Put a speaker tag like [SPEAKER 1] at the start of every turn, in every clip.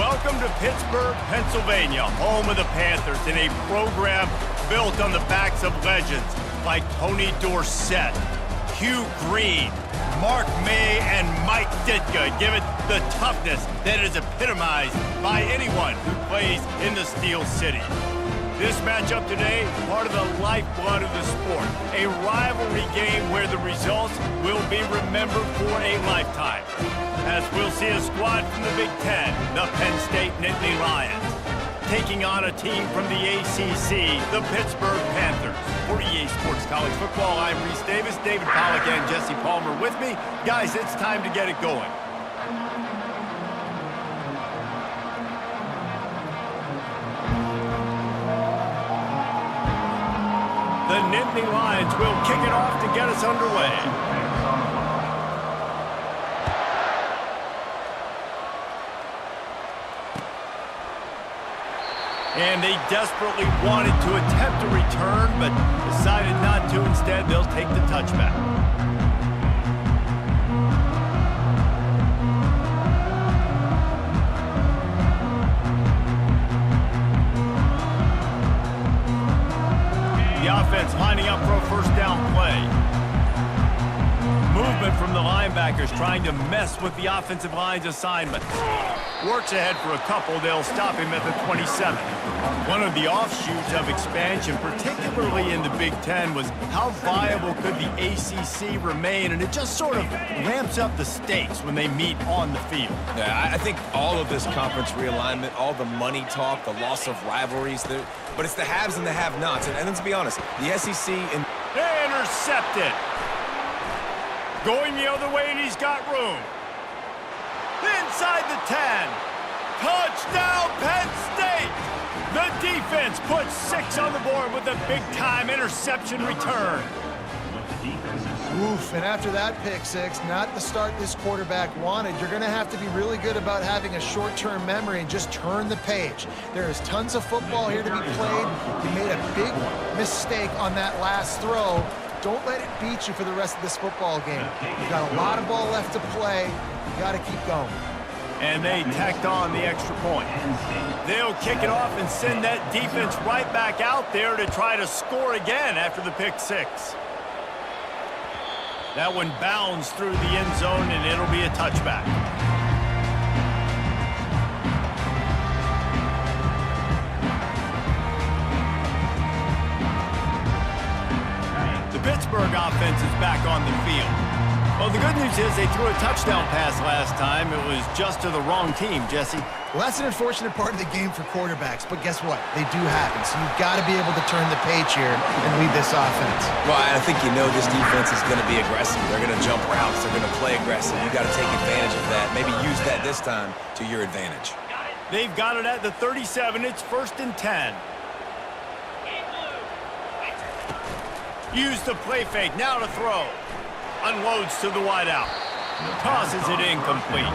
[SPEAKER 1] Welcome to Pittsburgh, Pennsylvania, home of the Panthers, in a program built on the backs of legends like Tony Dorsett, Hugh Green, Mark May, and Mike Ditka. Give it the toughness that is epitomized by anyone who plays in the Steel City. This matchup today, part of the lifeblood of the sport, a rivalry game where the results will be remembered for a lifetime. As we'll see a squad from the Big Ten, the Penn State Nittany Lions, taking on a team from the ACC, the Pittsburgh Panthers. For EA Sports College Football, I'm Reese Davis, David Pollack and Jesse Palmer with me. Guys, it's time to get it going. The Nittany Lions will kick it off to get us underway. And they desperately wanted to attempt a return, but decided not to. Instead, they'll take the touchback. The offense lining up for a first down play. Movement from the linebackers trying to mess with the offensive line's assignment. Works ahead for a couple. They'll stop him at the 27. One of the offshoots of expansion, particularly in the Big Ten, was how viable could the ACC remain, and it just sort of ramps up the stakes when they meet on the field.
[SPEAKER 2] Yeah, I think all of this conference realignment, all the money talk, the loss of rivalries, but it's the haves and the have-nots. And let's be honest, the SEC and...
[SPEAKER 1] Intercepted. Going the other way, and he's got room. Inside the 10. Touchdown, Penn State! The defense puts 6 on the board with a big-time interception return.
[SPEAKER 3] Oof, and after that pick six, not the start this quarterback wanted. You're going to have to be really good about having a short-term memory and just turn the page. There is tons of football here to be played. You made a big mistake on that last throw. Don't let it beat you for the rest of this football game. You've got a lot of ball left to play. You got to keep going.
[SPEAKER 1] And they tacked on the extra point. They'll kick it off and send that defense right back out there to try to score again after the pick six. That one bounds through the end zone, and it'll be a touchback. The Pittsburgh offense is back on the field. Well, the good news is they threw a touchdown pass last time. It was just to the wrong team, Jesse.
[SPEAKER 3] Well, that's an unfortunate part of the game for quarterbacks, but guess what? They do happen, so you've got to be able to turn the page here and lead this offense.
[SPEAKER 2] Well, I think this defense is going to be aggressive. They're going to jump routes. They're going to play aggressive. You've got to take advantage of that. Maybe use that this time to your advantage.
[SPEAKER 1] They've got it at the 37. It's 1st and 10. Use the play fake. Now to throw. Unloads to the wideout. Tosses it incomplete.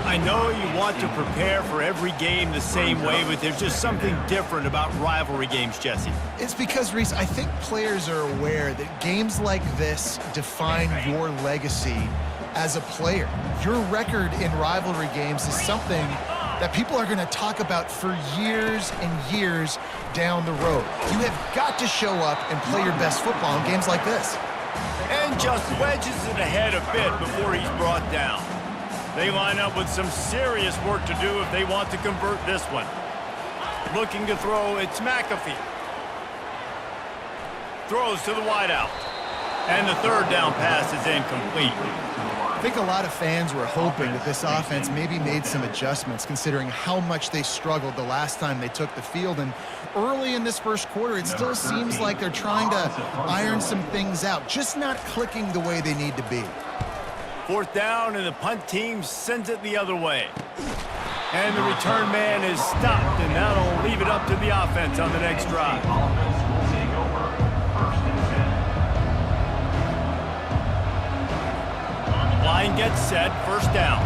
[SPEAKER 1] I know you want to prepare for every game the same way, but there's just something different about rivalry games, Jesse.
[SPEAKER 3] It's because, Reese, I think players are aware that games like this define your legacy as a player. Your record in rivalry games is something that people are going to talk about for years and years down the road. You have got to show up and play your best football in games like this.
[SPEAKER 1] And just wedges it ahead a bit before he's brought down. They line up with some serious work to do if they want to convert this one. Looking to throw, it's McAfee. Throws to the wideout. And the 3rd down pass is incomplete.
[SPEAKER 3] I think a lot of fans were hoping that this offense maybe made some adjustments considering how much they struggled the last time they took the field. And early in this first quarter, it still seems like they're trying to iron some things out, just not clicking the way they need to be.
[SPEAKER 1] 4th down, and the punt team sends it the other way. And the return man is stopped, and that'll leave it up to the offense on the next drive. Line gets set, 1st down.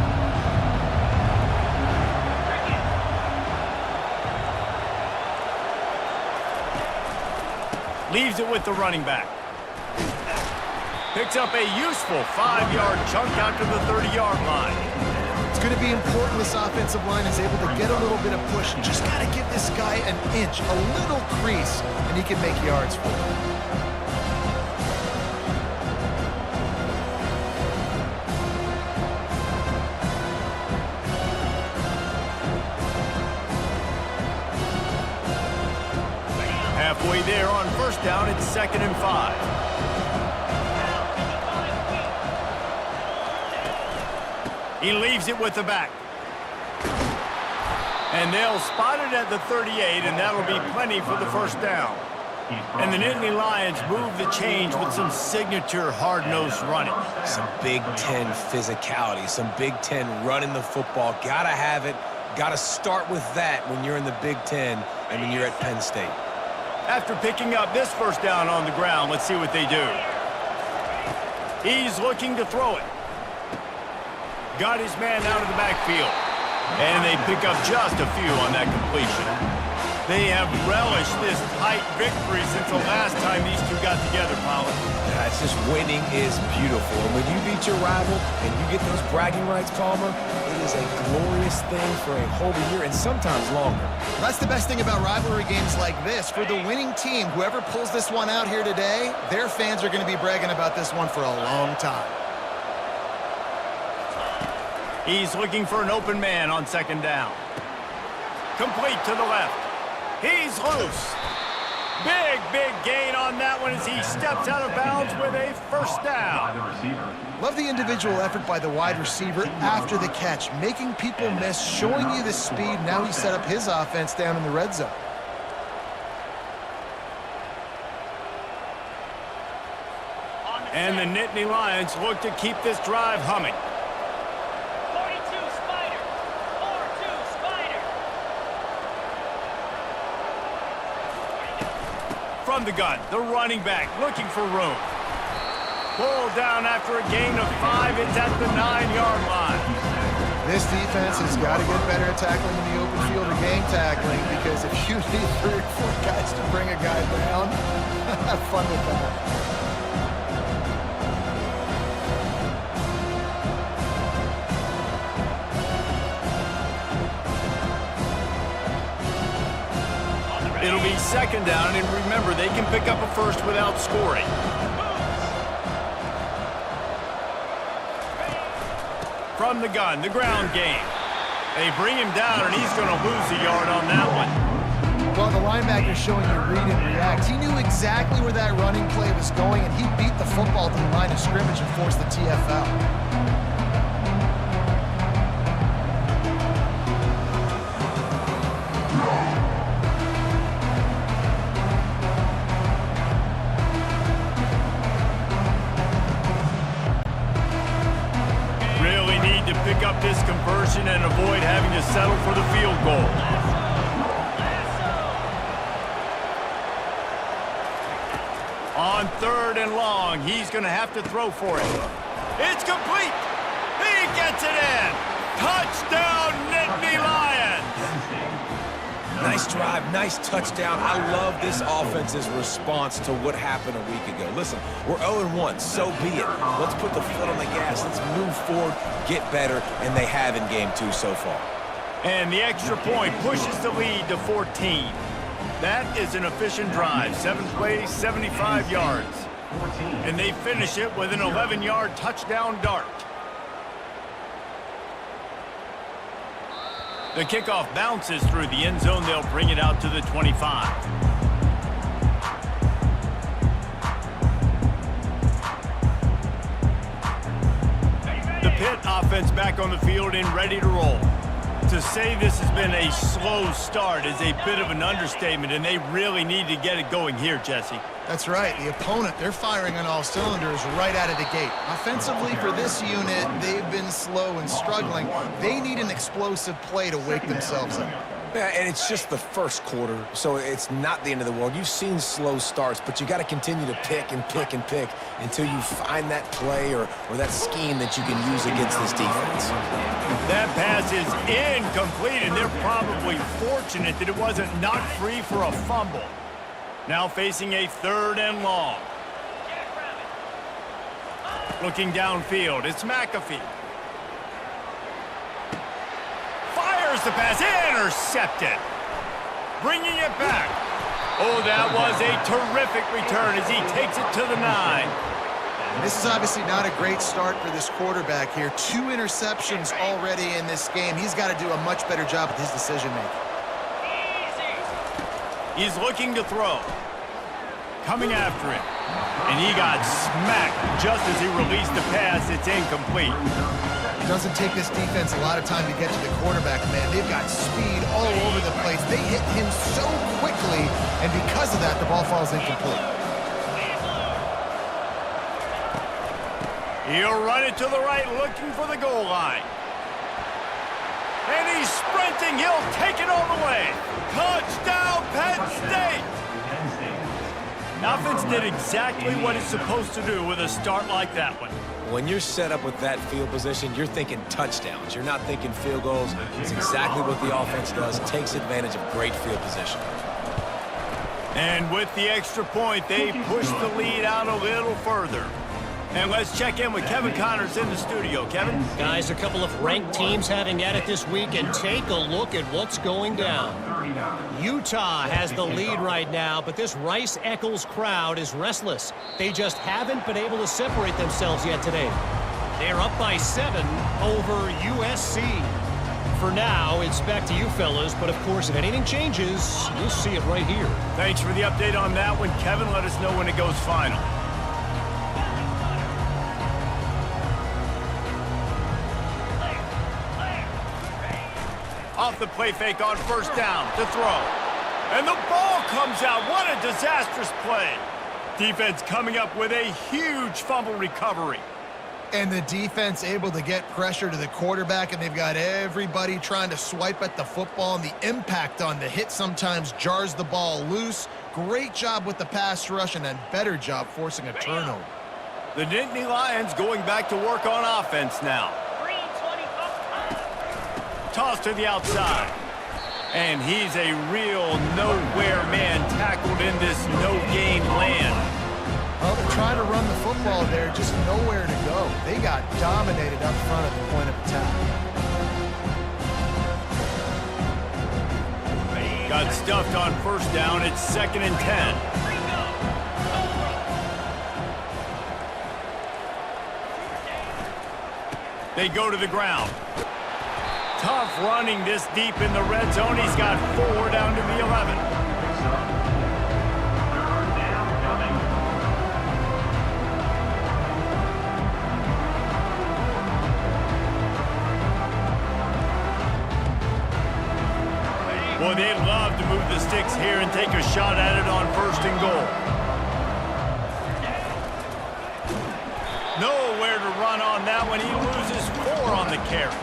[SPEAKER 1] Leaves it with the running back. Picks up a useful 5-yard chunk out to the 30-yard line.
[SPEAKER 3] It's going to be important this offensive line is able to get a little bit of push. Just got to give this guy an inch, a little crease, and he can make yards for it.
[SPEAKER 1] Halfway there on first down, it's 2nd and 5. He leaves it with the back. And they'll spot it at the 38, and that'll be plenty for the first down. And the Nittany Lions move the change with some signature hard-nosed running.
[SPEAKER 2] Some Big Ten physicality, some Big Ten running the football. Gotta have it. Gotta start with that when you're in the Big Ten and when you're at Penn State.
[SPEAKER 1] After picking up this first down on the ground, let's see what they do. He's looking to throw it. Got his man out of the backfield. And they pick up just a few on that completion. They have relished this tight victory since the last time these two got together, Pollard.
[SPEAKER 2] Yeah, it's just winning is beautiful. And when you beat your rival and you get those bragging rights, Palmer, it is a glorious thing for a whole year and sometimes longer.
[SPEAKER 3] That's the best thing about rivalry games like this. For the winning team, whoever pulls this one out here today, their fans are going to be bragging about this one for a long time.
[SPEAKER 1] He's looking for an open man on 2nd down. Complete to the left. He's loose. Big gain on that one as he steps out of bounds with a first down.
[SPEAKER 3] Love the individual effort by the wide receiver after the catch, making people miss, showing you the speed. Now he set up his offense down in the red zone.
[SPEAKER 1] And the Nittany Lions look to keep this drive humming. From the gun, the running back looking for room. Pulled down after a gain of 5. It's at the 9-yard line.
[SPEAKER 3] This defense has got to get better at tackling in the open field or game tackling, because if you need 3 or 4 guys to bring a guy down, have fun with that.
[SPEAKER 1] It'll be 2nd down, and remember, they can pick up a first without scoring. From the gun, the ground game. They bring him down, and he's going to lose a yard on that one.
[SPEAKER 3] Well, the linebacker showing you read and react. He knew exactly where that running play was going, and he beat the football to the line of scrimmage and forced the TFL.
[SPEAKER 1] Pick up this conversion and avoid having to settle for the field goal. On 3rd and long, he's going to have to throw for it. It's complete. He gets it in. Touchdown, Nittany Lions.
[SPEAKER 2] Nice drive, nice touchdown. I love this offense's response to what happened a week ago. Listen, we're 0-1, so be it. Let's put the foot on the gas. Let's move forward, get better, and they have in game 2 so far.
[SPEAKER 1] And the extra point pushes the lead to 14. That is an efficient drive. 7 plays, 75 yards. And they finish it with an 11-yard touchdown dart. The kickoff bounces through the end zone. They'll bring it out to the 25. The Pitt offense back on the field and ready to roll. To say this has been a slow start is a bit of an understatement, and they really need to get it going here, Jesse.
[SPEAKER 3] That's right. The opponent, they're firing on all cylinders right out of the gate. Offensively, for this unit, they've been slow and struggling. They need an explosive play to wake themselves up.
[SPEAKER 2] Yeah, and it's just the first quarter, so it's not the end of the world. You've seen slow starts, but you got to continue to pick and pick and pick until you find that play or that scheme that you can use against this defense.
[SPEAKER 1] That pass is incomplete, and they're probably fortunate that it wasn't knocked free for a fumble. Now facing a 3rd and long. Looking downfield, it's McAfee. Here's the pass, intercepted. Bringing it back. Oh, that was a terrific return as he takes it to the 9.
[SPEAKER 3] This is obviously not a great start for this quarterback here. 2 interceptions already in this game. He's got to do a much better job with his decision-making.
[SPEAKER 1] He's looking to throw. Coming after it. And he got smacked just as he released the pass. It's incomplete.
[SPEAKER 3] It doesn't take this defense a lot of time to get to the quarterback, man. They've got speed all over the place. They hit him so quickly, and because of that, the ball falls incomplete.
[SPEAKER 1] He'll run it to the right, looking for the goal line. And he's sprinting. He'll take it all the way. Touchdown, Penn State! Offense did exactly what it's supposed to do with a start like that one.
[SPEAKER 2] When you're set up with that field position, you're thinking touchdowns. You're not thinking field goals. It's exactly what the offense does. Takes advantage of great field position.
[SPEAKER 1] And with the extra point, they push the lead out a little further. And let's check in with Kevin Connors in the studio. Kevin?
[SPEAKER 4] Guys, a couple of ranked teams having at it this week, and take a look at what's going down. Utah has the lead right now, but this Rice-Eccles crowd is restless. They just haven't been able to separate themselves yet today. They're up by 7 over USC. For now, it's back to you fellas, but of course, if anything changes, you'll see it right here.
[SPEAKER 1] Thanks for the update on that one, Kevin. Let us know when it goes final. Off the play fake on first down to throw. And the ball comes out. What a disastrous play. Defense coming up with a huge fumble recovery.
[SPEAKER 3] And the defense able to get pressure to the quarterback, and they've got everybody trying to swipe at the football, and the impact on the hit sometimes jars the ball loose. Great job with the pass rush, and a better job forcing a turnover.
[SPEAKER 1] The Nittany Lions going back to work on offense now. Toss to the outside. And he's a real nowhere man tackled in this no-gain land.
[SPEAKER 3] Well, they're trying to run the football there, just nowhere to go. They got dominated up front at the point of attack.
[SPEAKER 1] Got stuffed on first down. It's 2nd and 10. They go to the ground. Tough running this deep in the red zone. He's got 4 down to the 11. Boy, they'd love to move the sticks here and take a shot at it on 1st and goal. Nowhere to run on that one. He loses 4 on the carry.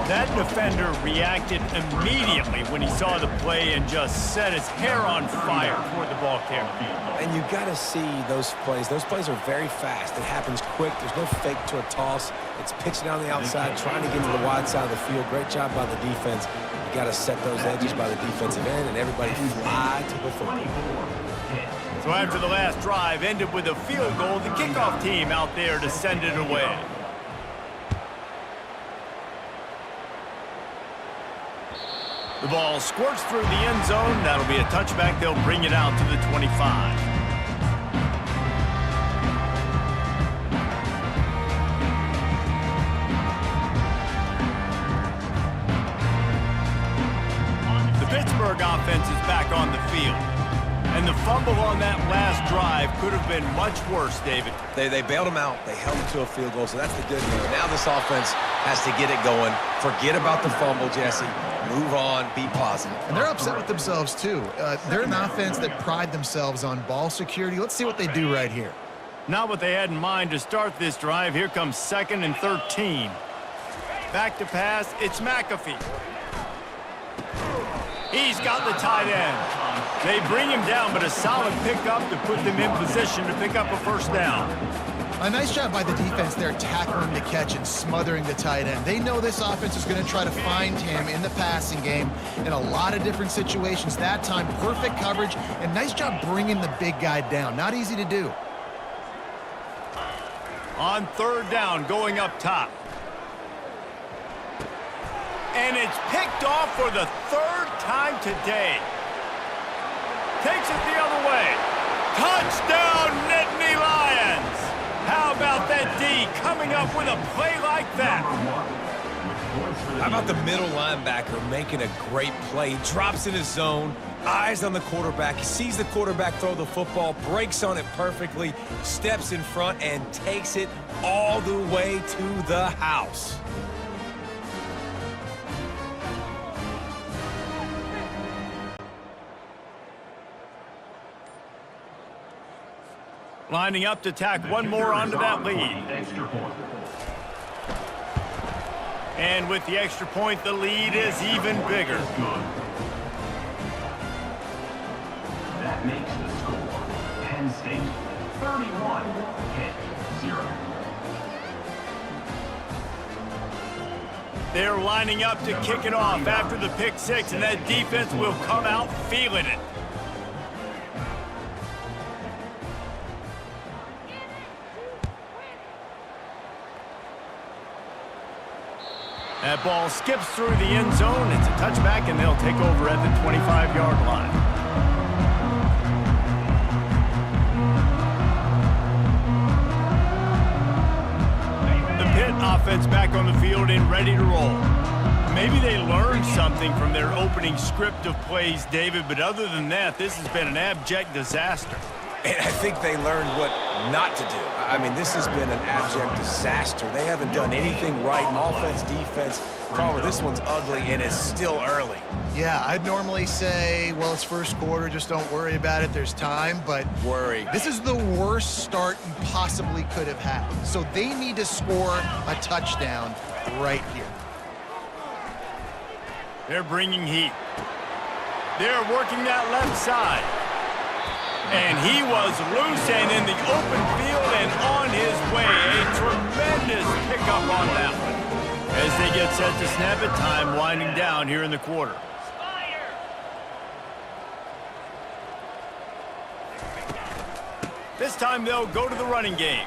[SPEAKER 1] That defender reacted immediately when he saw the play and just set his hair on fire toward the ball carrier.
[SPEAKER 2] And you got to see those plays. Those plays are very fast. It happens quick. There's no fake to a toss. It's pitching down the outside, trying to get to the wide side of the field. Great job by the defense. You got to set those edges by the defensive end, and everybody fly to the football.
[SPEAKER 1] So after the last drive ended with a field goal, the kickoff team out there to send it away. The ball squirts through the end zone. That'll be a touchback. They'll bring it out to the 25. The Pittsburgh offense is back on the field. And the fumble on that last drive could have been much worse, David.
[SPEAKER 2] They bailed him out. They held him to a field goal, so that's the good news. Now this offense has to get it going. Forget about the fumble, Jesse. Move on, be positive.
[SPEAKER 3] And they're upset with themselves, too. They're an offense that pride themselves on ball security. Let's see what they do right here.
[SPEAKER 1] Not what they had in mind to start this drive. Here comes 2nd and 13. Back to pass. It's McAfee. He's got the tight end. They bring him down, but a solid pickup to put them in position to pick up a first down.
[SPEAKER 3] A nice job by the defense there, tackling the catch and smothering the tight end. They know this offense is going to try to find him in the passing game in a lot of different situations. That time, perfect coverage, and nice job bringing the big guy down. Not easy to do.
[SPEAKER 1] On 3rd down, going up top. And it's picked off for the third time today. Takes it the other way. Touchdown, Nittany Lions! How about that D coming up with a play like that?
[SPEAKER 2] How about the middle linebacker making a great play? He drops in his zone, eyes on the quarterback. He sees the quarterback throw the football, breaks on it perfectly, steps in front, and takes it all the way to the house.
[SPEAKER 1] Lining up to tack one more onto that lead. And with the extra point, the lead is even bigger.
[SPEAKER 5] That makes the score Penn State 31, Pitt 0.
[SPEAKER 1] They're lining up to kick it off after the pick six, and that defense will come out feeling it. That ball skips through the end zone. It's a touchback, and they'll take over at the 25-yard line. The Pitt offense back on the field and ready to roll. Maybe they learned something from their opening script of plays, David, but other than that, this has been an abject disaster.
[SPEAKER 2] And I think they learned what not to do. I mean, this has been an abject disaster. They haven't done anything right. Offense, defense. Carl, this one's ugly, and it's still early.
[SPEAKER 3] Yeah, I'd normally say, well, it's first quarter, just don't worry about it, there's time, but this is the worst start you possibly could have had. So they need to score a touchdown right here.
[SPEAKER 1] They're bringing heat. They're working that left side. And he was loose and in the open field and on his way. A tremendous pickup on that one. As they get set to snap it, time winding down here in the quarter. This time they'll go to the running game.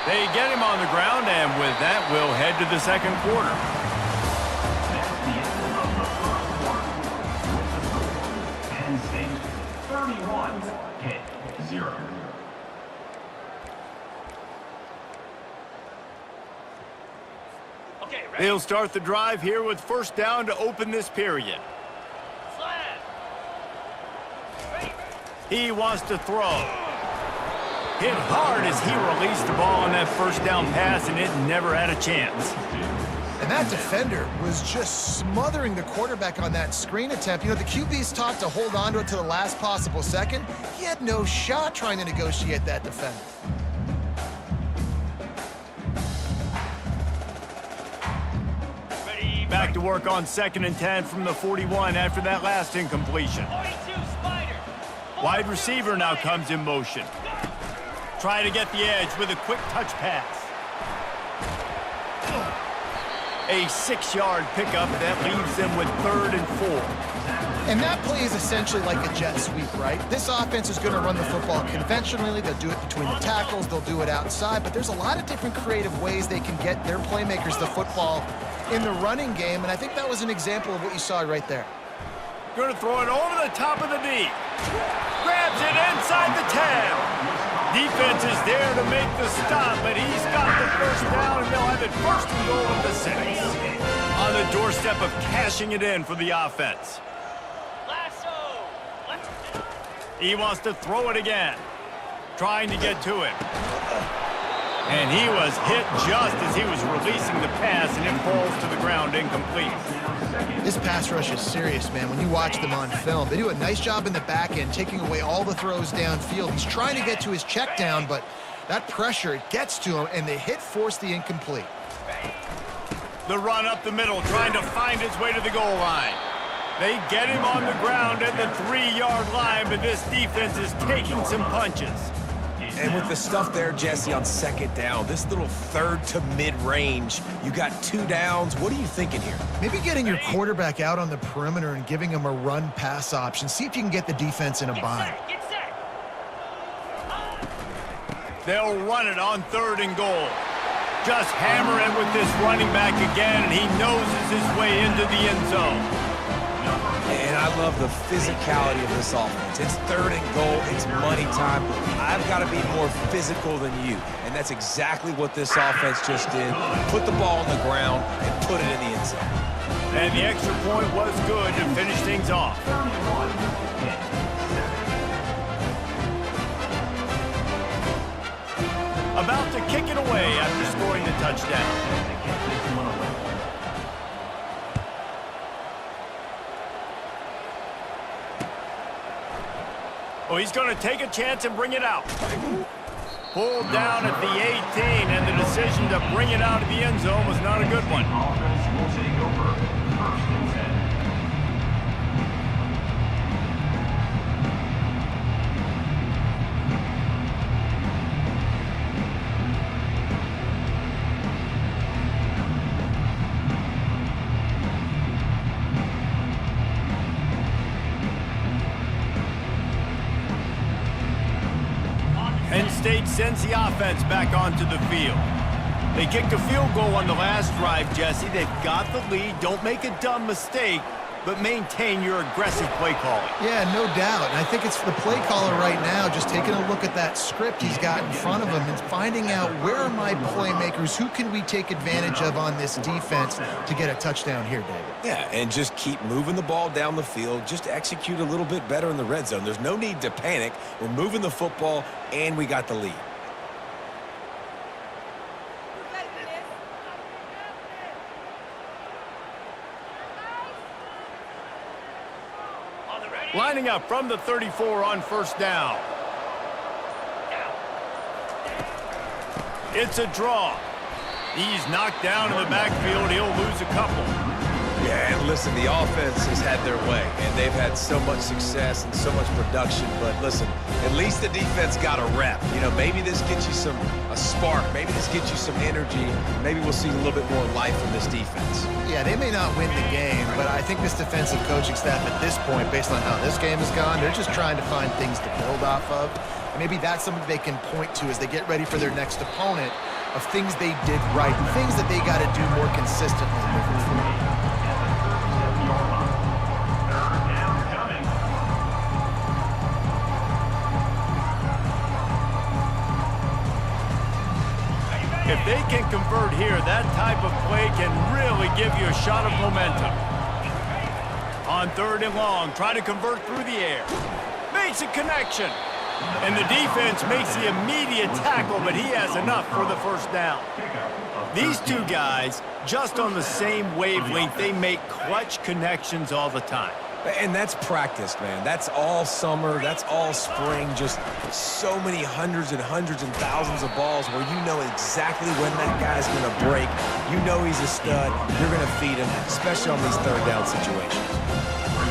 [SPEAKER 1] They get him on the ground, and with that, we'll head to the second quarter.
[SPEAKER 5] That's the end of the first quarter. Penn State 31, Pitt 0.
[SPEAKER 1] They'll start the drive here with first down to open this period. He wants to throw. Hit hard as he released the ball on that first down pass, and it never had a chance.
[SPEAKER 3] And that defender was just smothering the quarterback on that screen attempt. You know, the QB's taught to hold on to it to the last possible second. He had no shot trying to negotiate that defender.
[SPEAKER 1] Back to work on 2nd and 10 from the 41 after that last incompletion. Wide receiver now comes in motion. Try to get the edge with a quick touch pass. A 6-yard pickup that leaves them with 3rd and 4.
[SPEAKER 3] And that play is essentially like a jet sweep, right? This offense is going to run the football conventionally. They'll do it between the tackles. They'll do it outside. But there's a lot of different creative ways they can get their playmakers the football in the running game. And I think that was an example of what you saw right there.
[SPEAKER 1] Going to throw it over the top of the knee. Grabs it inside the 10. Defense is there to make the stop, but he's got the first down, and they'll have it 1st and goal at the 6. On the doorstep of cashing it in for the offense. He wants to throw it again. Trying to get to him. And he was hit just as he was releasing the pass, and it falls to the ground incomplete.
[SPEAKER 3] This pass rush is serious, man. When you watch them on film, they do a nice job in the back end, taking away all the throws downfield. He's trying to get to his check down, but that pressure, it gets to him, and the hit forced the incomplete.
[SPEAKER 1] The run up the middle, trying to find his way to the goal line. They get him on the ground at the 3-yard line, but this defense is taking some punches.
[SPEAKER 2] And with the stuff there, Jesse, on 2nd down, this little 3rd to mid-range, you got 2 downs. What are you thinking here?
[SPEAKER 3] Maybe getting your quarterback out on the perimeter and giving him a run-pass option. See if you can get the defense in a bind.
[SPEAKER 1] They'll run it on 3rd and goal. Just hammering with this running back again, and he noses his way into the end zone.
[SPEAKER 2] And I love the physicality of this offense. It's 3rd and goal. It's money time. I've got to be more physical than you. And that's exactly what this offense just did. Put the ball on the ground and put it in the end zone.
[SPEAKER 1] And the extra point was good to finish things off. About to kick it away after scoring the touchdown. Oh, he's going to take a chance and bring it out. Pulled down at the 18, and the decision to bring it out of the end zone was not a good one.
[SPEAKER 5] Offense will take over 1st and 10.
[SPEAKER 1] Penn State sends the offense back onto the field. They kicked a field goal on the last drive, Jesse. They've got the lead. Don't make a dumb mistake, but maintain your aggressive play calling.
[SPEAKER 3] Yeah, no doubt. And I think it's the play caller right now just taking a look at that script he's got in front of him and finding out where are my playmakers, who can we take advantage of on this defense to get a touchdown here, David.
[SPEAKER 2] Yeah, and just keep moving the ball down the field. Just execute a little bit better in the red zone. There's no need to panic. We're moving the football, and we got the lead.
[SPEAKER 1] Lining up from the 34 on 1st down. It's a draw. He's knocked down in the backfield. He'll lose a couple.
[SPEAKER 2] Yeah, and listen, the offense has had their way, and they've had so much success and so much production. But listen, at least the defense got a rep. You know, maybe this gets you a spark. Maybe this gets you some energy. Maybe we'll see a little bit more life from this defense.
[SPEAKER 3] Yeah, they may not win the game, but I think this defensive coaching staff at this point, based on how this game has gone, they're just trying to find things to build off of. And maybe that's something they can point to as they get ready for their next opponent of things they did right, things that they got to do more consistently moving forward.
[SPEAKER 1] If they can convert here, that type of play can really give you a shot of momentum. On 3rd and long, try to convert through the air. Makes a connection. And the defense makes the immediate tackle, but he has enough for the 1st down. These two guys, just on the same wavelength, they make clutch connections all the time.
[SPEAKER 2] And that's practice, man. That's all summer. That's all spring. Just so many hundreds and thousands of balls where you know exactly when that guy's going to break. You know he's a stud. You're going to feed him, especially on these 3rd down situations.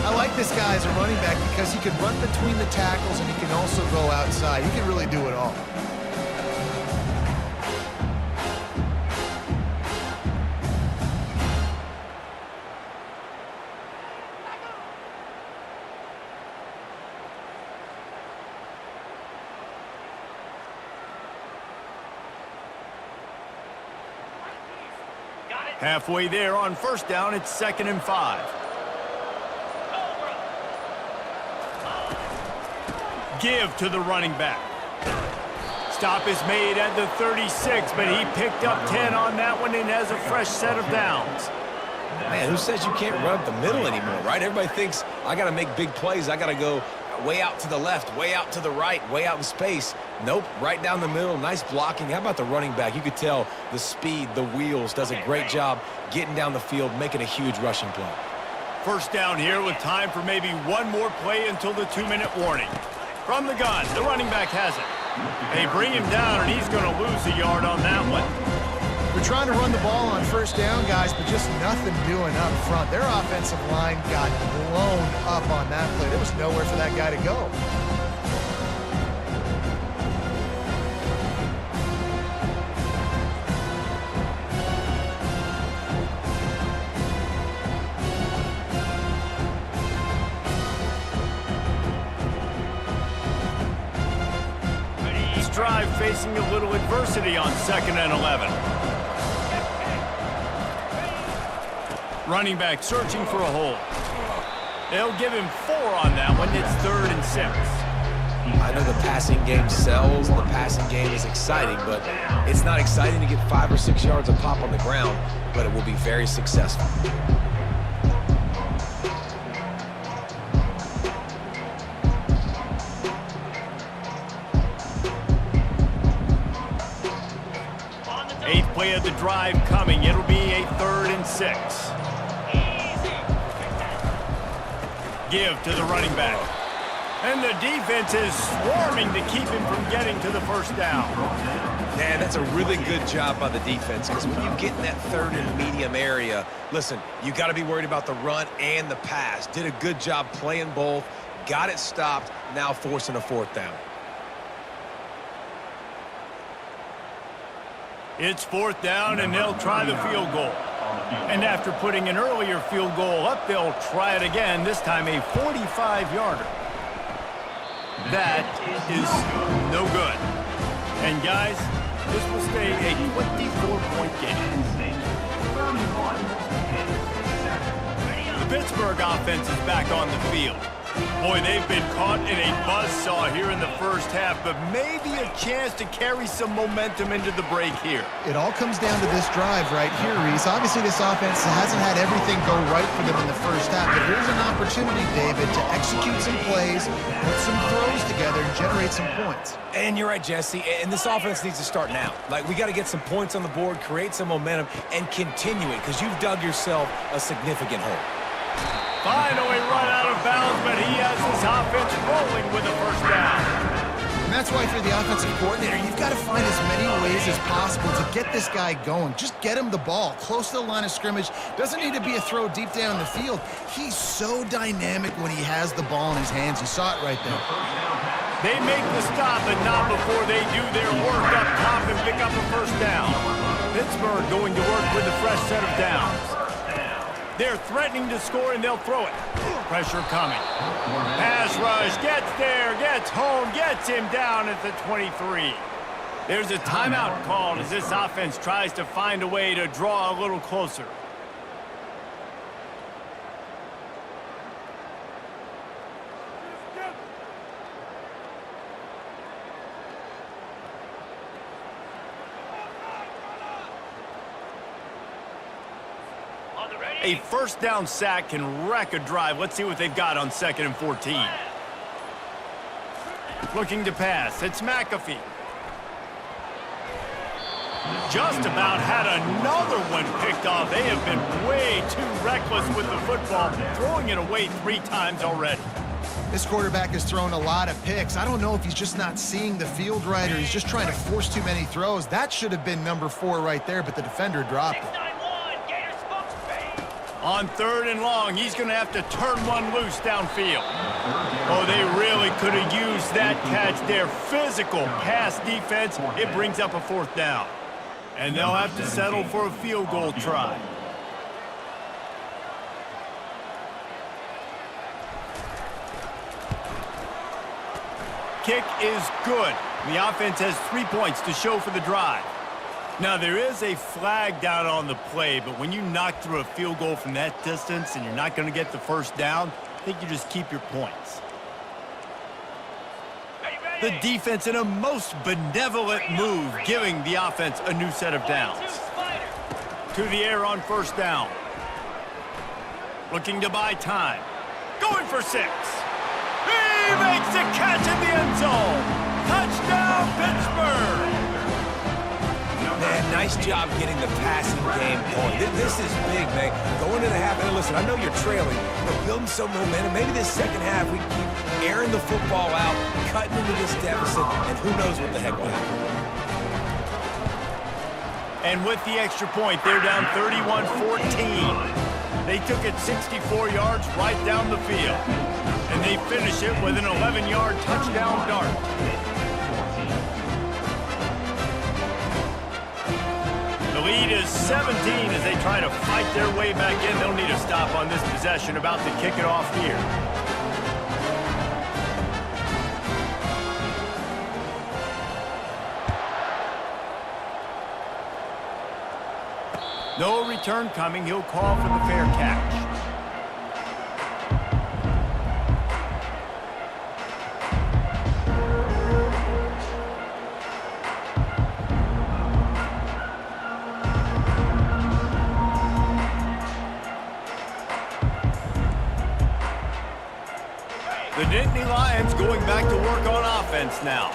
[SPEAKER 3] I like this guy as a running back because he can run between the tackles and he can also go outside. He can really do it all.
[SPEAKER 1] Halfway there on 1st down, it's 2nd and 5. Give to the running back. Stop is made at the 36, but he picked up 10 on that one and has a fresh set of downs.
[SPEAKER 2] Man, who says you can't run up the middle anymore, right? Everybody thinks I got to make big plays. I got to go way out to the left, way out to the right, way out in space. Nope, right down the middle, nice blocking. How about the running back? You could tell the speed, the wheels, does a great job getting down the field, making a huge rushing play.
[SPEAKER 1] 1st down here with time for maybe one more play until the 2-minute warning. From the gun, the running back has it. They bring him down, and he's going to lose a yard on that one.
[SPEAKER 3] We're trying to run the ball on 1st down, guys, but just nothing doing up front. Their offensive line got blown up on that play. There was nowhere for that guy to go.
[SPEAKER 1] Drive facing a little adversity on 2nd and 11. Running back searching for a hole. They'll give him 4 on that one. It's 3rd and 6.
[SPEAKER 2] I know the passing game sells, and the passing game is exciting, but it's not exciting to get 5 or 6 yards a pop on the ground, but it will be very successful.
[SPEAKER 1] Eighth play of the drive coming. It'll be a 3rd and 6. Give to the running back. And the defense is swarming to keep him from getting to the first down.
[SPEAKER 2] Man, that's a really good job by the defense, because when you get in that 3rd and medium area, listen, you got to be worried about the run and the pass. Did a good job playing both, got it stopped, now forcing a 4th down.
[SPEAKER 1] It's 4th down, and they'll try the field goal. And after putting an earlier field goal up, they'll try it again, this time a 45-yarder. That is no good. And guys, this will stay a 24-point game. The Pittsburgh offense is back on the field. Boy, they've been caught in a buzzsaw here in the first half, but maybe a chance to carry some momentum into the break here.
[SPEAKER 3] It all comes down to this drive right here, Reese. Obviously, this offense hasn't had everything go right for them in the first half, but here's an opportunity, David, to execute some plays, put some throws together, and generate some points.
[SPEAKER 2] And you're right, Jesse, and this offense needs to start now. Like, we got to get some points on the board, create some momentum, and continue it, because you've dug yourself a significant hole.
[SPEAKER 1] Finally run out of bounds, but he has his offense rolling with a first down.
[SPEAKER 3] And that's why, for the offensive coordinator, you've got to find as many ways as possible to get this guy going. Just get him the ball close to the line of scrimmage. Doesn't need to be a throw deep down the field. He's so dynamic when he has the ball in his hands. You saw it right there.
[SPEAKER 1] They make the stop, but not before they do their work up top and pick up a first down. Pittsburgh going to work with a fresh set of downs. They're threatening to score, and they'll throw it. Pressure coming. Pass rush, gets there, gets home, gets him down at the 23. There's a timeout called as this offense tries to find a way to draw a little closer. A first down sack can wreck a drive. Let's see what they've got on 2nd and 14. Looking to pass. It's McAfee. Just about had another one picked off. They have been way too reckless with the football, throwing it away 3 times already.
[SPEAKER 3] This quarterback has thrown a lot of picks. I don't know if he's just not seeing the field right or he's just trying to force too many throws. That should have been number 4 right there, but the defender dropped it.
[SPEAKER 1] On 3rd and long, he's going to have to turn one loose downfield. Oh, they really could have used that catch. Their physical pass defense, it brings up a 4th down. And they'll have to settle for a field goal try. Kick is good. The offense has 3 points to show for the drive. Now, there is a flag down on the play, but when you knock through a field goal from that distance and you're not going to get the first down, I think you just keep your points. The defense in a most benevolent move, giving the offense a new set of downs. To the air on 1st down. Looking to buy time. Going for 6. He makes the catch in the end zone. Touchdown, Pittsburgh.
[SPEAKER 2] Man, nice job getting the passing game going. This is big, man. Going to the half, and listen, I know you're trailing, but building some momentum. Maybe this second half we keep airing the football out, cutting into this deficit, and who knows what the heck will happen.
[SPEAKER 1] And with the extra point, they're down 31-14. They took it 64 yards right down the field. And they finish it with an 11-yard touchdown dart. The lead is 17 as they try to fight their way back in. They'll need a stop on this possession, about to kick it off here. No return coming. He'll call for the fair catch. The Nittany Lions going back to work on offense now.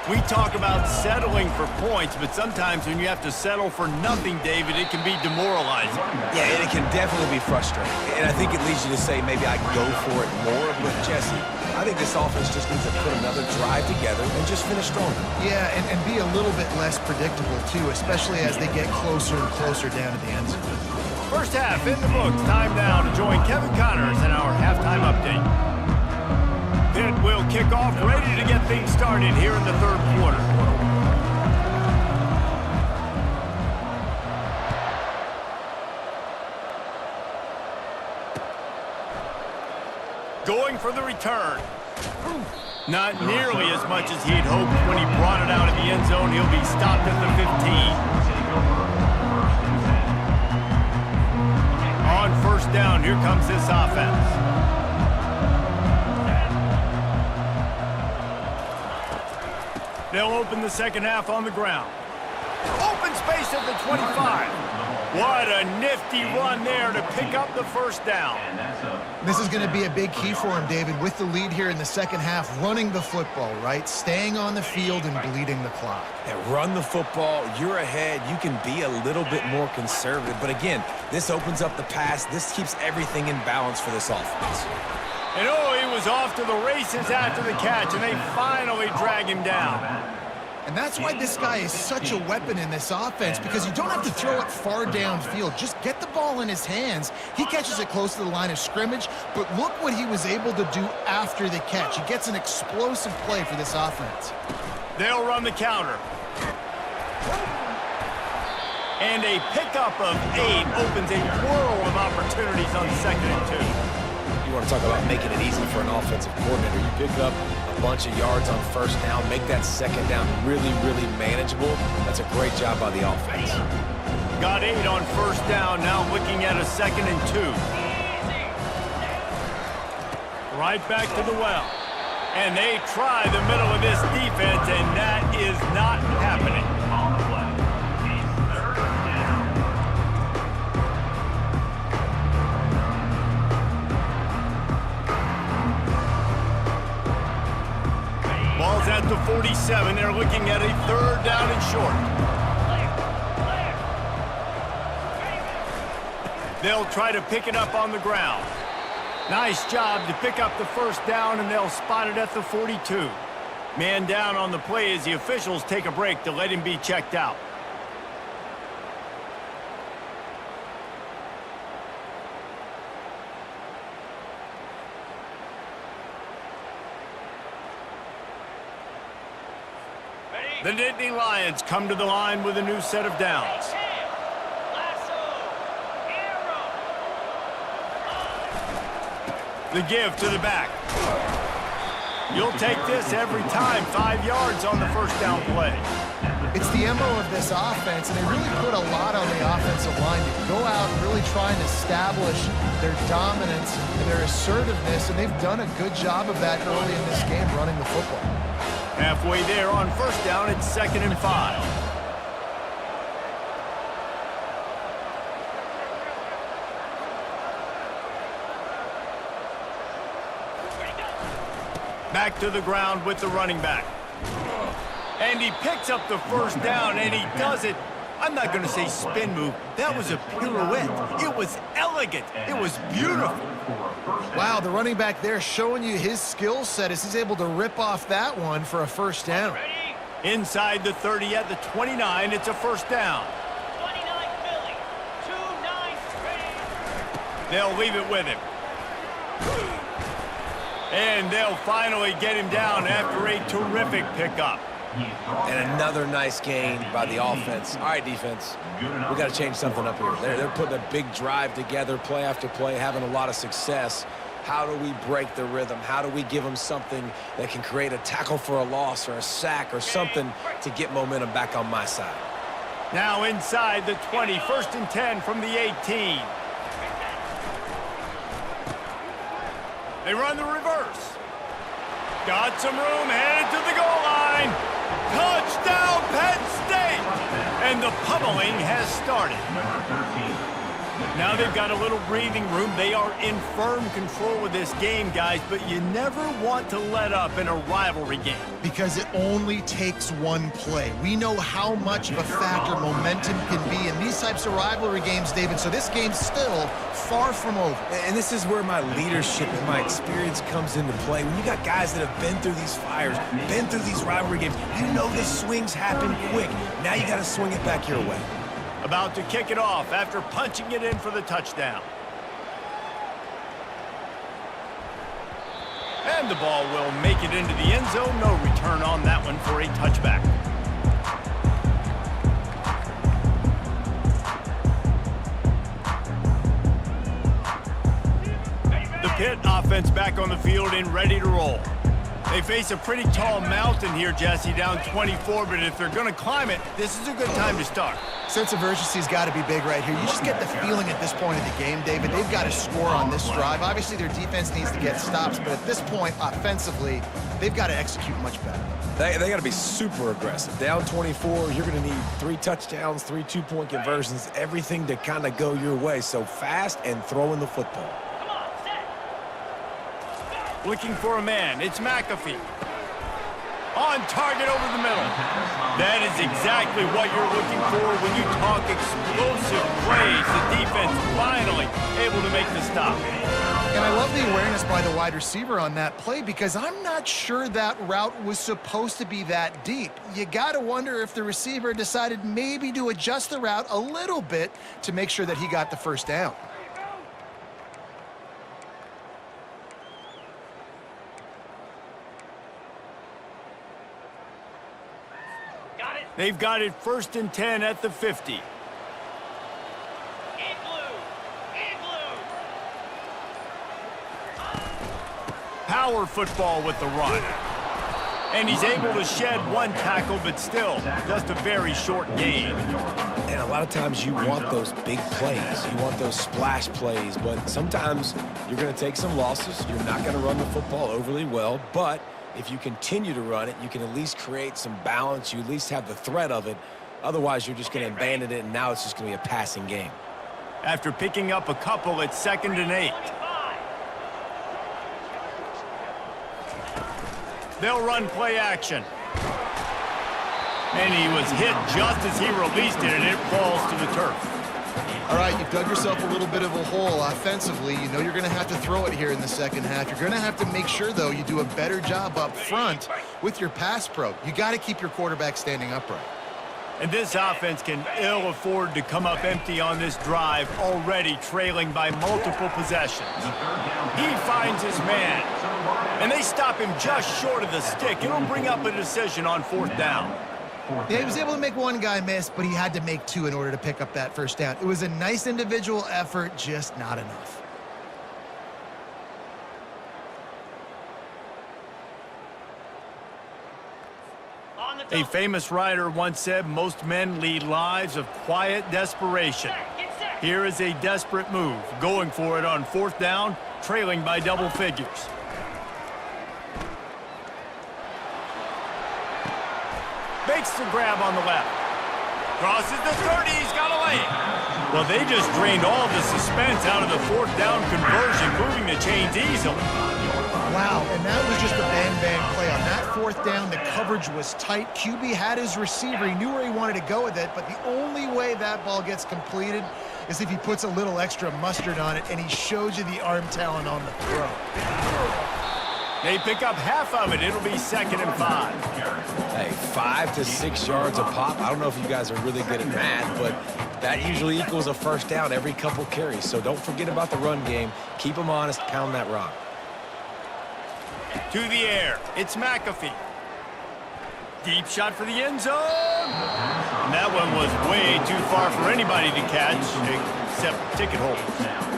[SPEAKER 1] We talk about settling for points, but sometimes when you have to settle for nothing, David, it can be demoralizing.
[SPEAKER 2] Yeah, and it can definitely be frustrating. And I think it leads you to say maybe I go for it more. But, Jesse, I think this offense just needs to put another drive together and just finish stronger.
[SPEAKER 3] Yeah, and be a little bit less predictable, too, especially as they get closer and closer down to the end zone.
[SPEAKER 1] First half in the books. Time now to join Kevin Connors in our halftime update. Pitt will kick off, ready to get things started here in the third quarter. Going for the return. Not nearly as much as he'd hoped when he brought it out of the end zone. He'll be stopped at the 15. On first down, here comes this offense. They'll open the second half on the ground. Open space at the 25. What a nifty run there to pick up the first down.
[SPEAKER 3] This is going to be a big key for him, David, with the lead here in the second half, running the football, right? Staying on the field and bleeding the clock.
[SPEAKER 2] And run the football, you're ahead, you can be a little bit more conservative. But again, this opens up the pass. This keeps everything in balance for this offense.
[SPEAKER 1] And oh, he was off to the races after the catch, and they finally drag him down.
[SPEAKER 3] And that's why this guy is such a weapon in this offense, because you don't have to throw it far downfield. Just get the ball in his hands. He catches it close to the line of scrimmage, but look what he was able to do after the catch. He gets an explosive play for this offense.
[SPEAKER 1] They'll run the counter. And a pickup of 8 opens a whirl of opportunities on 2nd and 2.
[SPEAKER 2] You want to talk about making it easy for an offensive coordinator. You pick up a bunch of yards on first down, make that second down really, really manageable. That's a great job by the offense.
[SPEAKER 1] Got 8 on first down, now looking at a 2nd and 2. Right back to the well. And they try the middle of this defense, and that is not happening. Ball's at the 47. They're looking at a 3rd down and short. They'll try to pick it up on the ground. Nice job to pick up the first down, and they'll spot it at the 42. Man down on the play as the officials take a break to let him be checked out. The Nittany Lions come to the line with a new set of downs. The give to the back. You'll take this every time. 5 yards on the first down play.
[SPEAKER 3] It's the MO of this offense, and they really put a lot on the offensive line to go out and really try and establish their dominance and their assertiveness, and they've done a good job of that early in this game, running the football.
[SPEAKER 1] Halfway there on first down, it's 2nd and 5. Back to the ground with the running back. And he picks up the first down, and he does it. I'm not going to say spin move. That was a pirouette. It was elegant. It was beautiful.
[SPEAKER 3] Wow, the running back there showing you his skill set as he's able to rip off that one for a first down.
[SPEAKER 1] Inside the 30 at the 29, it's a first down.
[SPEAKER 6] 29 Philly, 2-9 ready.
[SPEAKER 1] They'll leave it with him. And they'll finally get him down after a terrific pickup.
[SPEAKER 2] And another nice gain by the offense. All right, defense, we got to change something up here. They're putting a big drive together, play after play, having a lot of success. How do we break the rhythm? How do we give them something that can create a tackle for a loss or a sack or something to get momentum back on my side?
[SPEAKER 1] Now inside the 20, 1st and 10 from the 18. They run the reverse. Got some room, headed to the goal line. Touchdown, Penn State! And the pummeling has started. Now they've got a little breathing room. They are in firm control of this game, guys, but you never want to let up in a rivalry game.
[SPEAKER 3] Because it only takes one play. We know how much of a factor momentum can be in these types of rivalry games, David, so this game's still far from over.
[SPEAKER 2] And this is where my leadership and my experience comes into play. When you got guys that have been through these fires, been through these rivalry games, you know the swings happen quick. Now you got to swing it back your way.
[SPEAKER 1] About to kick it off after punching it in for the touchdown. And the ball will make it into the end zone. No return on that one for a touchback. The Pitt offense back on the field and ready to roll. They face a pretty tall mountain here, Jesse, down 24, but if they're going to climb it, this is a good time to start.
[SPEAKER 3] Sense of urgency's got to be big right here. You just get the feeling at this point of the game, David, they've got to score on this drive. Obviously, their defense needs to get stops, but at this point, offensively, they've got to execute much better.
[SPEAKER 2] They got to be super aggressive. Down 24, you're going to need 3 touchdowns, 3 two-point conversions, everything to kind of go your way. So fast and throwing the football.
[SPEAKER 1] Looking for a man. It's McAfee. On target over the middle. That is exactly what you're looking for when you talk explosive plays. The defense finally able to make the stop.
[SPEAKER 3] And I love the awareness by the wide receiver on that play because I'm not sure that route was supposed to be that deep. You got to wonder if the receiver decided maybe to adjust the route a little bit to make sure that he got the first down.
[SPEAKER 1] They've got it 1st and 10 at the 50. Power football with the run. And he's able to shed 1 tackle, but still, just a very short gain.
[SPEAKER 2] And a lot of times you want those big plays. You want those splash plays, but sometimes you're going to take some losses. You're not going to run the football overly well, but if you continue to run it, you can at least create some balance. You at least have the threat of it. Otherwise, you're just going to abandon it, and now it's just going to be a passing game.
[SPEAKER 1] After picking up a couple, it's 2nd and 8. They'll run play action. And he was hit just as he released it, and it falls to the turf.
[SPEAKER 3] All right, you've dug yourself a little bit of a hole offensively. You know you're going to have to throw it here in the second half. You're going to have to make sure, though, you do a better job up front with your pass pro. You got to keep your quarterback standing upright.
[SPEAKER 1] And this offense can ill afford to come up empty on this drive, already trailing by multiple possessions. He finds his man, and they stop him just short of the stick. It'll bring up a decision on 4th down.
[SPEAKER 3] Yeah, he was able to make 1 guy miss, but he had to make 2 in order to pick up that first down. It was a nice individual effort, just not enough.
[SPEAKER 1] A famous writer once said, most men lead lives of quiet desperation. Here is a desperate move, going for it on 4th down, trailing by double figures. Makes the grab on the left. Crosses the 30, he's got a lane. Well, they just drained all the suspense out of the 4th down conversion, moving the chains easily.
[SPEAKER 3] Wow, and that was just a bang-bang play. On that 4th down, the coverage was tight. QB had his receiver. He knew where he wanted to go with it, but the only way that ball gets completed is if he puts a little extra mustard on it, and he shows you the arm talent on the throw.
[SPEAKER 1] They pick up half of it. It'll be 2nd and 5.
[SPEAKER 2] Hey, 5 to 6 yards a pop. I don't know if you guys are really good at math, but that usually equals a first down every couple carries. So don't forget about the run game. Keep them honest. Pound that rock.
[SPEAKER 1] To the air. It's McAfee. Deep shot for the end zone. And that one was way too far for anybody to catch, except ticket holders.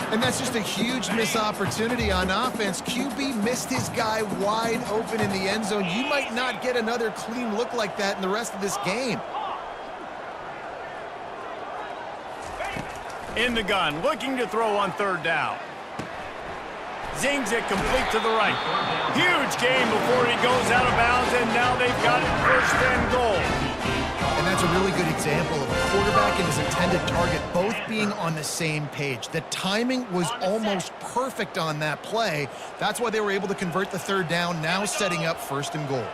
[SPEAKER 3] And that's just a huge missed opportunity on offense. QB missed his guy wide open in the end zone. You might not get another clean look like that in the rest of this game.
[SPEAKER 1] In the gun, looking to throw on third down. Zings it complete to the right. Huge gain before he goes out of bounds, and now they've got it first and goal.
[SPEAKER 3] And that's a really good example of a quarterback and his intended target both being on the same page. The timing was almost perfect on that play. That's why they were able to convert the third down, now setting up first and goal.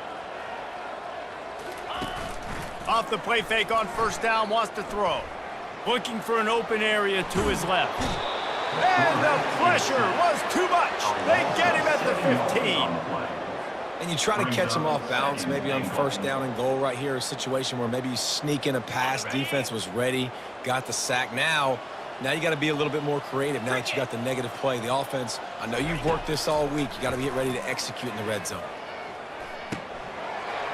[SPEAKER 1] Off the play fake on first down, wants to throw. Looking for an open area to his left. And the pressure was too much. They get him at the 15.
[SPEAKER 2] And you try to catch him off balance, maybe on first down and goal right here, a situation where maybe you sneak in a pass, defense was ready, got the sack. Now you got to be a little bit more creative now that you got the negative play. The offense, I know you've worked this all week. You got to get ready to execute in the red zone.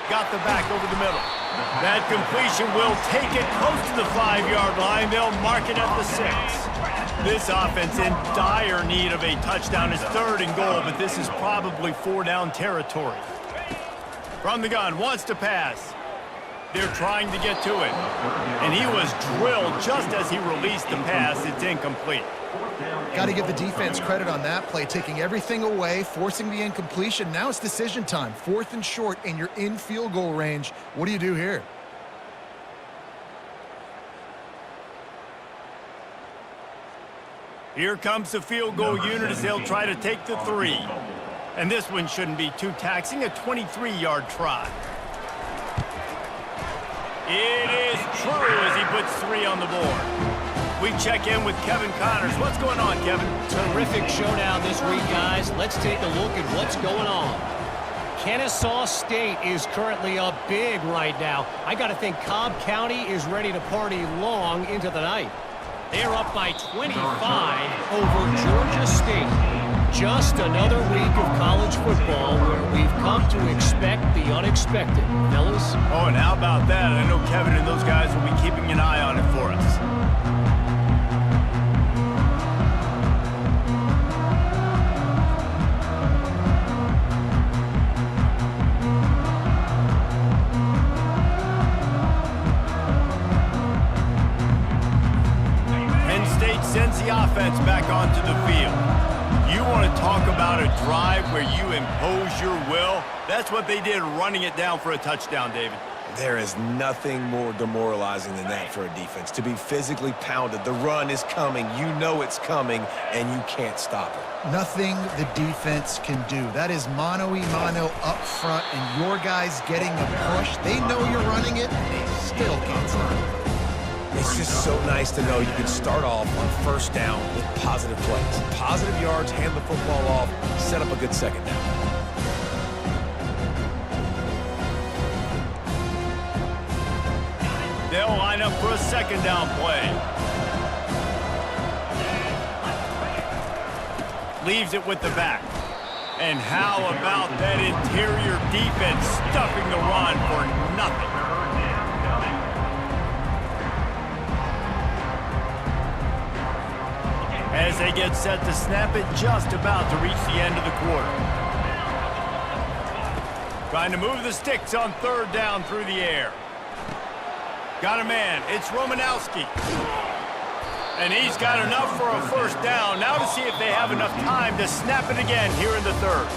[SPEAKER 1] Got the back over the middle. That completion will take it close to the 5-yard line. They'll mark it at the 6. This offense in dire need of a touchdown. Is third and goal, but this is probably 4-down territory. From the gun, wants to pass. They're trying to get to it. And he was drilled just as he released the pass. It's incomplete.
[SPEAKER 3] Got to give the defense credit on that play, taking everything away, forcing the incompletion. Now it's decision time. 4th and short, and you're in field goal range. What do you do here?
[SPEAKER 1] Here comes the field goal unit as they'll try to take the 3. And this one shouldn't be too taxing, a 23-yard try. It is true as he puts 3 on the board. We check in with Kevin Connors. What's going on, Kevin?
[SPEAKER 4] Terrific showdown this week, guys. Let's take a look at what's going on. Kennesaw State is currently up big right now. I got to think Cobb County is ready to party long into the night. They're up by 25 over Georgia State. Just another week of college football where we've come to expect the unexpected, fellas.
[SPEAKER 1] Oh, and how about that? I know Kevin and those guys will be keeping an eye on it for us. Sends the offense back onto the field. You want to talk about a drive where you impose your will? That's what they did, running it down for a touchdown, David.
[SPEAKER 2] There is nothing more demoralizing than that for a defense. To be physically pounded, the run is coming, you know it's coming, and you can't stop it.
[SPEAKER 3] Nothing the defense can do. That is mano-a-mano up front, and your guys getting the push. They know you're running it, and they still can't stop it.
[SPEAKER 2] It's just so nice to know you can start off on first down with positive plays. Positive yards, hand the football off, set up a good second down.
[SPEAKER 1] They'll line up for a second down play. Leaves it with the back. And how about that interior defense stuffing the run for nothing? As they get set to snap it, just about to reach the end of the quarter. Trying to move the sticks on third down through the air. Got a man, it's Romanowski. And he's got enough for a first down. Now to see if they have enough time to snap it again here in the third.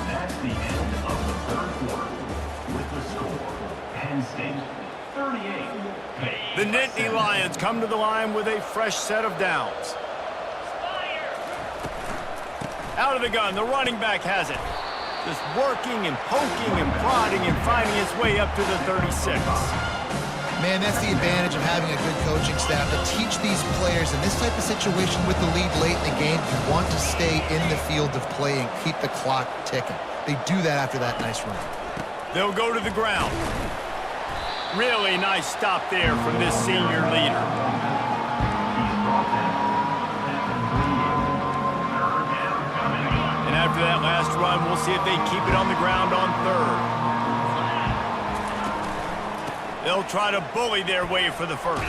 [SPEAKER 5] That's the end of the third quarter. With the score, Penn State 38.
[SPEAKER 1] The Nittany Lions come to the line with a fresh set of downs. Out of the gun, the running back has it. Just working and poking and prodding and finding its way up to the 36.
[SPEAKER 3] Man, that's the advantage of having a good coaching staff to teach these players in this type of situation with the lead late in the game. You want to stay in the field of play and keep the clock ticking. They do that after that nice run.
[SPEAKER 1] They'll go to the ground. Really nice stop there from this senior leader. And after that last run, we'll see if they keep it on the ground on third. They'll try to bully their way for the first.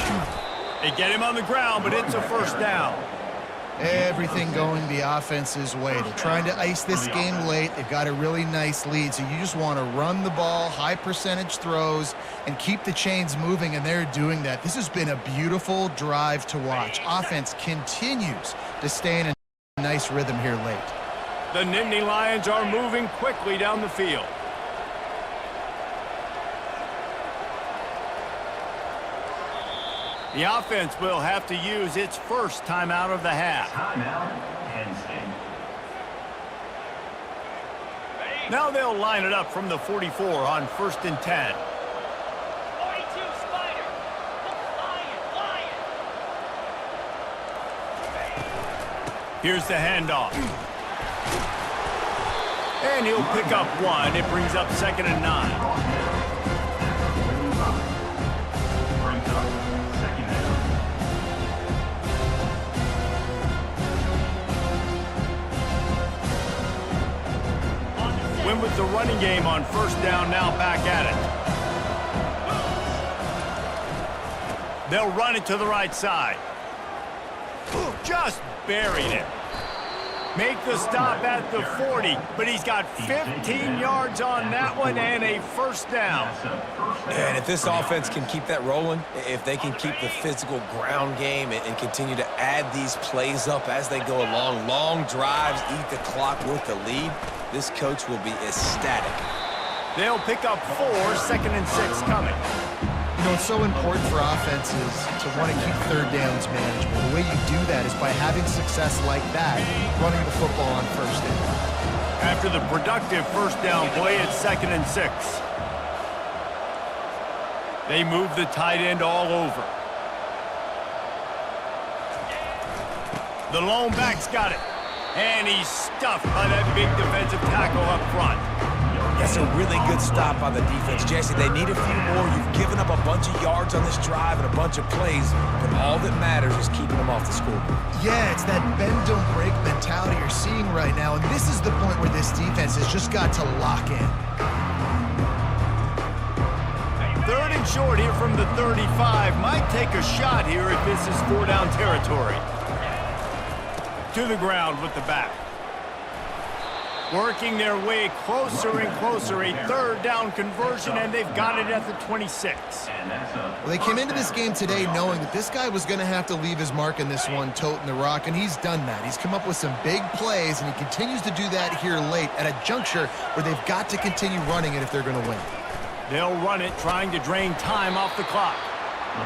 [SPEAKER 1] They get him on the ground, but it's a first down.
[SPEAKER 3] Everything going the offense's way. They're trying to ice this game late. They've got a really nice lead, so you just want to run the ball, high percentage throws, and keep the chains moving, and they're doing that. This has been a beautiful drive to watch. Offense continues to stay in a nice rhythm here late.
[SPEAKER 1] The Nittany Lions are moving quickly down the field. The offense will have to use its first timeout of the half.
[SPEAKER 5] Timeout, Penn State.
[SPEAKER 1] Now they'll line it up from the 44 on 1st and 10.
[SPEAKER 6] 42 Spider. Lion.
[SPEAKER 1] Here's the handoff. And he'll pick up one. It brings up 2nd and 9.
[SPEAKER 5] Brings up 2nd and
[SPEAKER 6] 9.
[SPEAKER 1] Win with the running game on 1st down, now back at it. They'll run it to the right side. Just buried it. Make the stop at the 40, but he's got 15 yards on that one and a 1st down.
[SPEAKER 2] And if this offense can keep that rolling, if they can keep the physical ground game and continue to add these plays up as they go along, long drives, eat the clock with the lead, this coach will be ecstatic.
[SPEAKER 1] They'll pick up 4, 2nd and 6 coming.
[SPEAKER 3] You know, it's so important for offenses to want to keep 3rd downs manageable. The way you do that is by having success like that, running the football on 1st down.
[SPEAKER 1] After the productive 1st down play, it's 2nd and 6. They move the tight end all over. The lone back's got it. And he's stuffed by that big defensive tackle up front.
[SPEAKER 2] That's a really good stop by the defense, Jesse. They need a few more. You've given up a bunch of yards on this drive and a bunch of plays, but all that matters is keeping them off the scoreboard.
[SPEAKER 3] Yeah, it's that bend, don't break mentality you're seeing right now, and this is the point where this defense has just got to lock in.
[SPEAKER 1] 3rd and short here from the 35. Might take a shot here if this is 4-down territory. To the ground with the back. Working their way closer and closer, a 3rd down conversion, and they've got it at the 26.
[SPEAKER 3] Well, they came into this game today knowing that this guy was going to have to leave his mark in this one, toting the rock, and he's done that. He's come up with some big plays, and he continues to do that here late at a juncture where they've got to continue running it if they're going to win.
[SPEAKER 1] They'll run it, trying to drain time off the clock.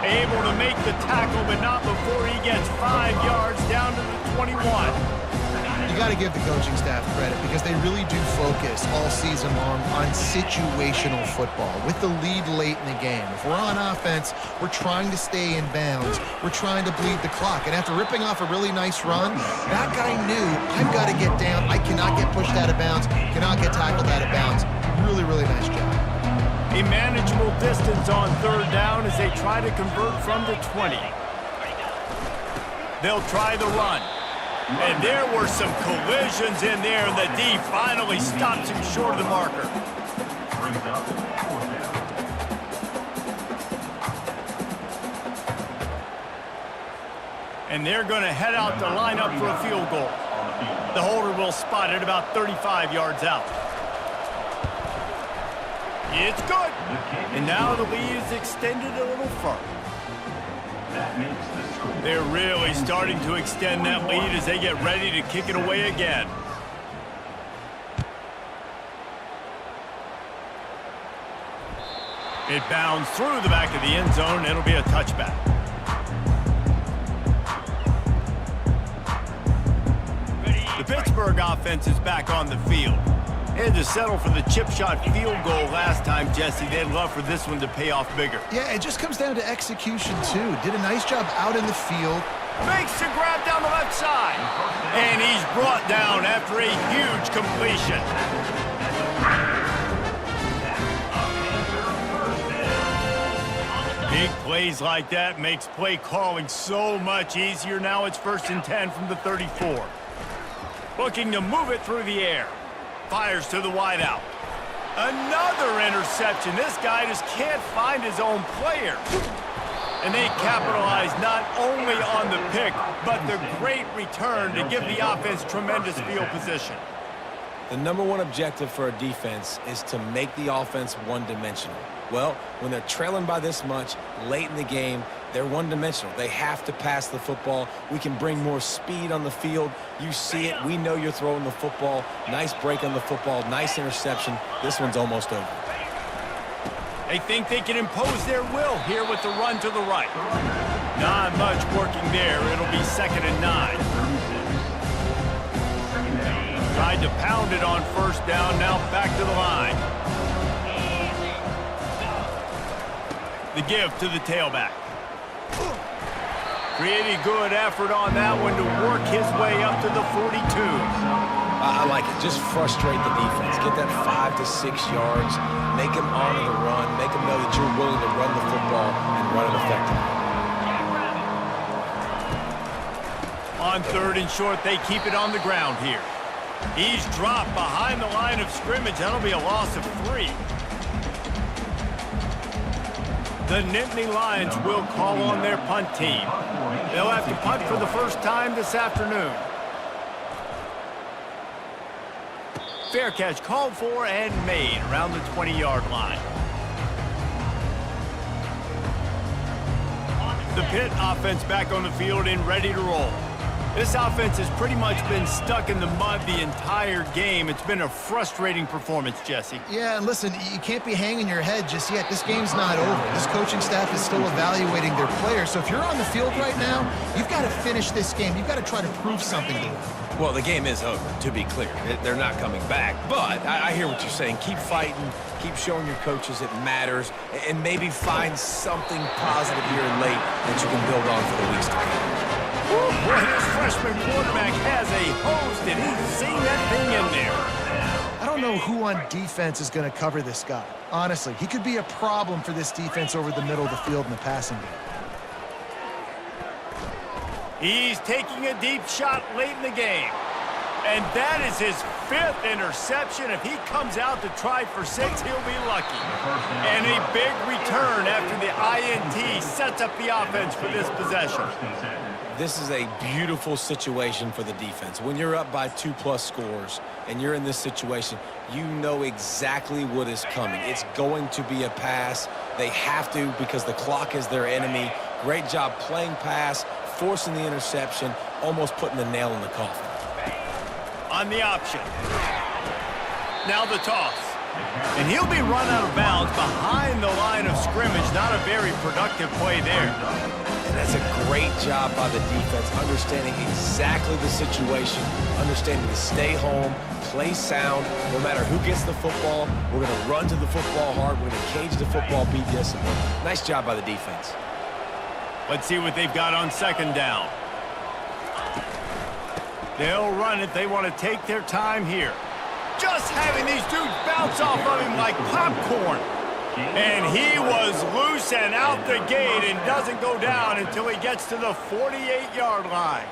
[SPEAKER 1] Able to make the tackle, but not before he gets 5 yards down to the 21.
[SPEAKER 3] You got to give the coaching staff credit because they really do focus all season long on situational football with the lead late in the game. If we're on offense, we're trying to stay in bounds. We're trying to bleed the clock. And after ripping off a really nice run, that guy knew, I've got to get down. I cannot get pushed out of bounds, cannot get tackled out of bounds. Really, really nice job.
[SPEAKER 1] A manageable distance on 3rd down as they try to convert from the 20. They'll try the run. And there were some collisions in there, and the D finally stops him short of the marker.
[SPEAKER 5] Brings up 4th down.
[SPEAKER 1] And they're going to head out to line up for a field goal. The holder will spot it about 35 yards out. It's good. And now the lead is extended a little further.
[SPEAKER 5] That makes the score.
[SPEAKER 1] They're really starting to extend that lead as they get ready to kick it away again. It bounds through the back of the end zone, and it'll be a touchback. The Pittsburgh offense is back on the field. They had to settle for the chip shot field goal last time, Jesse. They'd love for this one to pay off bigger.
[SPEAKER 3] Yeah, it just comes down to execution, too. Did a nice job out in the field.
[SPEAKER 1] Makes the grab down the left side. And he's brought down after a huge completion. Big plays like that makes play calling so much easier. Now it's 1st and 10 from the 34. Looking to move it through the air. Fires to the wideout. Another interception. This guy just can't find his own player. And they capitalized not only on the pick, but the great return to give the offense tremendous field position.
[SPEAKER 2] The number one objective for a defense is to make the offense one-dimensional. Well, when they're trailing by this much late in the game, they're one-dimensional. They have to pass the football. We can bring more speed on the field. You see it. We know you're throwing the football. Nice break on the football. Nice interception. This one's almost over.
[SPEAKER 1] They think they can impose their will here with the run to the right. Not much working there. It'll be 2nd and 9. Tried to pound it on first down. Now back to the line. The give to the tailback. Pretty good effort on that one to work his way up to the 42.
[SPEAKER 2] I like it. Just frustrate the defense. Get that 5 to 6 yards. Make them honor the run. Make them know that you're willing to run the football and run it effectively.
[SPEAKER 1] On 3rd and short, they keep it on the ground here. He's dropped behind the line of scrimmage. That'll be a loss of 3. The Nittany Lions will call on their punt team. They'll have to punt for the first time this afternoon. Fair catch called for and made around the 20-yard line. The Pitt offense back on the field and ready to roll. This offense has pretty much been stuck in the mud the entire game. It's been a frustrating performance, Jesse.
[SPEAKER 3] Yeah, and listen, you can't be hanging your head just yet. This game's not over. This coaching staff is still evaluating their players. So if you're on the field right now, you've got to finish this game. You've got to try to prove something to them.
[SPEAKER 2] Well, the game is over, to be clear. They're not coming back. But I hear what you're saying. Keep fighting. Keep showing your coaches it matters. And maybe find something positive here late that you can build on for the weeks to come.
[SPEAKER 1] Boy, this freshman quarterback has a hose, and he's seen that thing in there.
[SPEAKER 3] I don't know who on defense is going to cover this guy. Honestly, he could be a problem for this defense over the middle of the field in the passing game.
[SPEAKER 1] He's taking a deep shot late in the game. And that is his 5th interception. If he comes out to try for 6, he'll be lucky. And a big return after the INT sets up the offense for this possession.
[SPEAKER 2] This is a beautiful situation for the defense. When you're up by 2+ scores and you're in this situation, you know exactly what is coming. It's going to be a pass. They have to because the clock is their enemy. Great job playing pass, forcing the interception, almost putting the nail in the coffin.
[SPEAKER 1] On the option. Now the toss. And he'll be run out of bounds behind the line of scrimmage. Not a very productive play there.
[SPEAKER 2] And that's a great job by the defense, understanding exactly the situation, understanding to stay home, play sound. No matter who gets the football, we're going to run to the football hard. We're going to cage the football, be disciplined. Nice job by the defense.
[SPEAKER 1] Let's see what they've got on 2nd down. They'll run it. They want to take their time here. Just having these dudes bounce off of him like popcorn. And he was loose and out the gate and doesn't go down until he gets to the 48-yard line.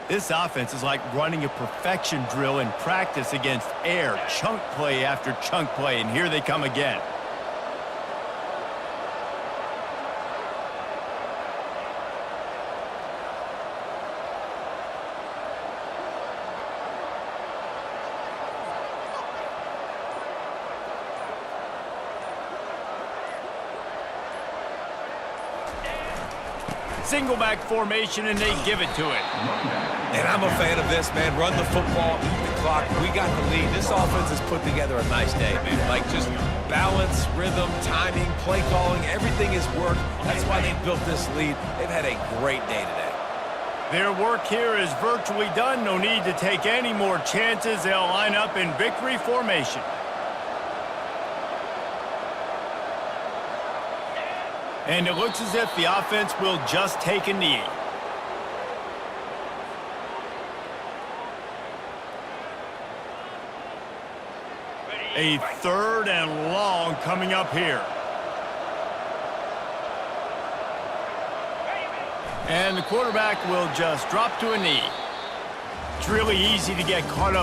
[SPEAKER 1] This offense is like running a perfection drill in practice against air, chunk play after chunk play, and here they come again. Single back formation, and they give it to it.
[SPEAKER 2] And I'm a fan of this, man. Run the football, eat the clock. We got the lead. This offense has put together a nice day, man. Like just balance, rhythm, timing, play calling, everything has worked. That's why they built this lead. They've had a great day today.
[SPEAKER 1] Their work here is virtually done. No need to take any more chances. They'll line up in victory formation. And it looks as if the offense will just take a knee. A 3rd and long coming up here. And the quarterback will just drop to a knee. It's really easy to get caught up